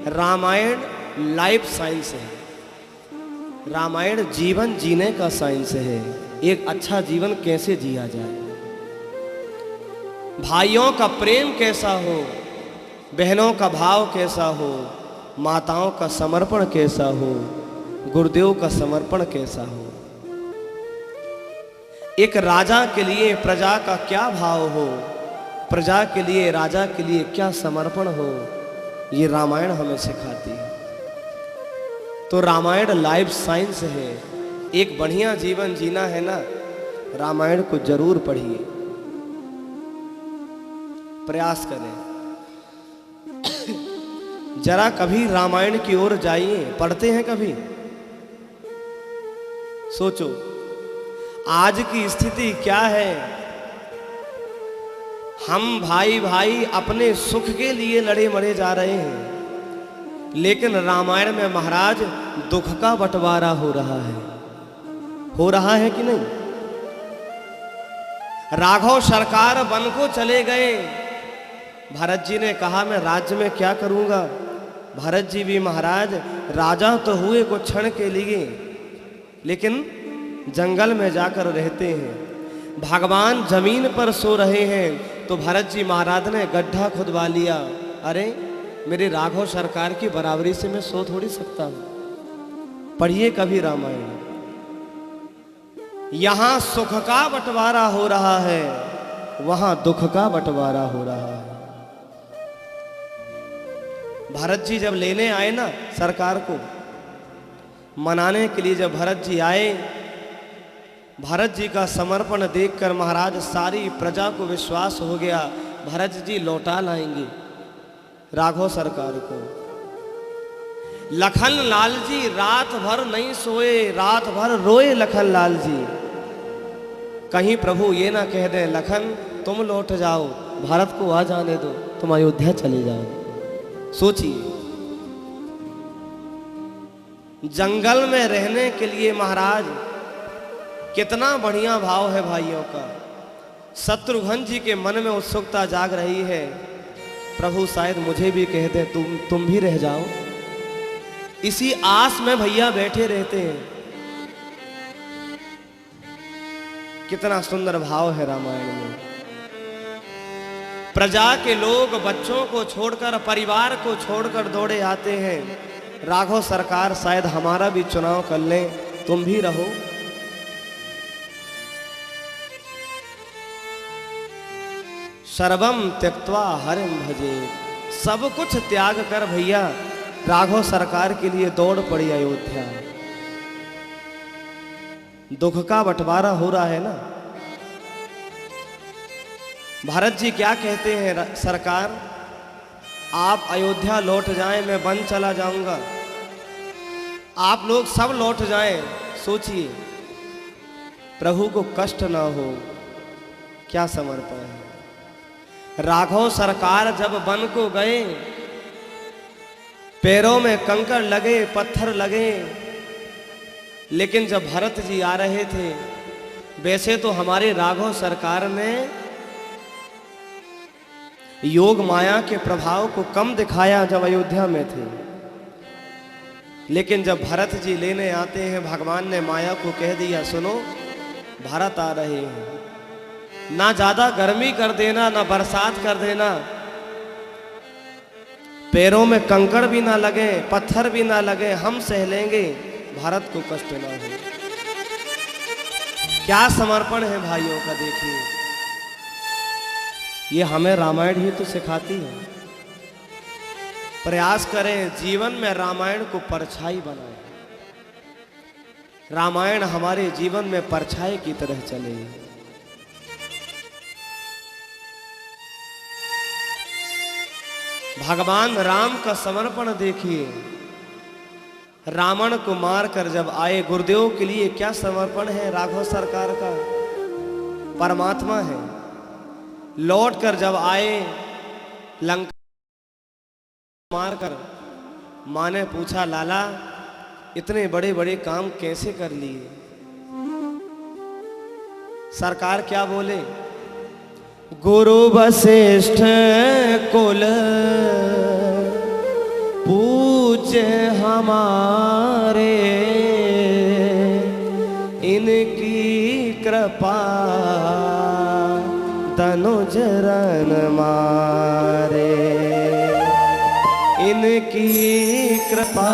Ramayan life science है। रामायण जीवन जीने का साइंस है। एक अच्छा जीवन कैसे जिया जाए, भाइयों का प्रेम कैसा हो, बहनों का भाव कैसा हो, माताओं का समर्पण कैसा हो, गुरुदेव का समर्पण कैसा हो, एक राजा के लिए प्रजा का क्या भाव हो, प्रजा के लिए राजा के लिए क्या समर्पण हो, ये रामायण हमें सिखाती है। तो रामायण लाइफ साइंस है। एक बढ़िया जीवन जीना है ना, रामायण को जरूर पढ़िए, प्रयास करें। जरा कभी रामायण की ओर जाइए, पढ़ते हैं कभी? सोचो आज की स्थिति क्या है। हम भाई भाई अपने सुख के लिए लड़े मरे जा रहे हैं, लेकिन रामायण में महाराज दुख का बंटवारा हो रहा है कि नहीं? राघव सरकार वन को चले गए। भरत जी ने कहा मैं राज्य में क्या करूंगा। भरत जी भी महाराज राजा तो हुए कुछ क्षण के लिए, लेकिन जंगल में जाकर रहते हैं। भगवान जमीन पर सो रहे हैं तो भरत जी महाराज ने गड्ढा खुदवा लिया। अरे मेरे राघव सरकार की बराबरी से मैं सो थोड़ी सकता हूं। पढ़िए कभी रामायण। यहां सुख का बंटवारा हो रहा है, वहां दुख का बंटवारा हो रहा है। भरत जी जब लेने आए ना सरकार को, मनाने के लिए जब भरत जी आए, भरत जी का समर्पण देखकर महाराज सारी प्रजा को विश्वास हो गया भरत जी लौटा लाएंगे राघव सरकार को। लखन लाल जी रात भर नहीं सोए, रात भर रोए लखन लाल जी। कहीं प्रभु ये ना कह दे लखन तुम लौट जाओ, भारत को आ जाने दो, तुम अयोध्या चले जाओ। सोचिए, जंगल में रहने के लिए महाराज कितना बढ़िया भाव है भाइयों का। शत्रुघ्न जी के मन में उत्सुकता जाग रही है, प्रभु शायद मुझे भी कह दे तुम भी रह जाओ। इसी आस में भैया बैठे रहते हैं। कितना सुंदर भाव है रामायण में। प्रजा के लोग बच्चों को छोड़कर, परिवार को छोड़कर दौड़े आते हैं। राघव सरकार शायद हमारा भी चुनाव कर लें, तुम भी रहो। सर्वम त्यक्त्वा हरिम भजे, सब कुछ त्याग कर भैया राघव सरकार के लिए दौड़ पड़ी अयोध्या। दुख का बंटवारा हो रहा है ना। भरत जी क्या कहते हैं, सरकार आप अयोध्या लौट जाएं, मैं वन चला जाऊंगा, आप लोग सब लौट जाएं। सोचिए प्रभु को कष्ट ना हो, क्या समर्पण है। राघव सरकार जब वन को गए, पैरों में कंकड़ लगे, पत्थर लगे, लेकिन जब भरत जी आ रहे थे, वैसे तो हमारे राघव सरकार ने योग माया के प्रभाव को कम दिखाया जब अयोध्या में थे, लेकिन जब भरत जी लेने आते हैं, भगवान ने माया को कह दिया सुनो भरत आ रहे हैं, ना ज्यादा गर्मी कर देना, ना बरसात कर देना, पैरों में कंकड़ भी ना लगे, पत्थर भी ना लगे, हम सह लेंगे, भारत को कष्ट ना हो। क्या समर्पण है भाइयों का। देखिए ये हमें रामायण ही तो सिखाती है। प्रयास करें जीवन में रामायण को परछाई बनाएं, रामायण हमारे जीवन में परछाई की तरह चले। भगवान राम का समर्पण देखिए, रावण को मारकर जब आए, गुरुदेव के लिए क्या समर्पण है राघव सरकार का। परमात्मा है, लौट कर जब आए लंका मारकर, मां ने पूछा लाला इतने बड़े बड़े काम कैसे कर लिए। सरकार क्या बोले, गुरु वशिष्ठ कुल पूज्य हमारे इनकी कृपा तनुज रन मारे, इनकी कृपा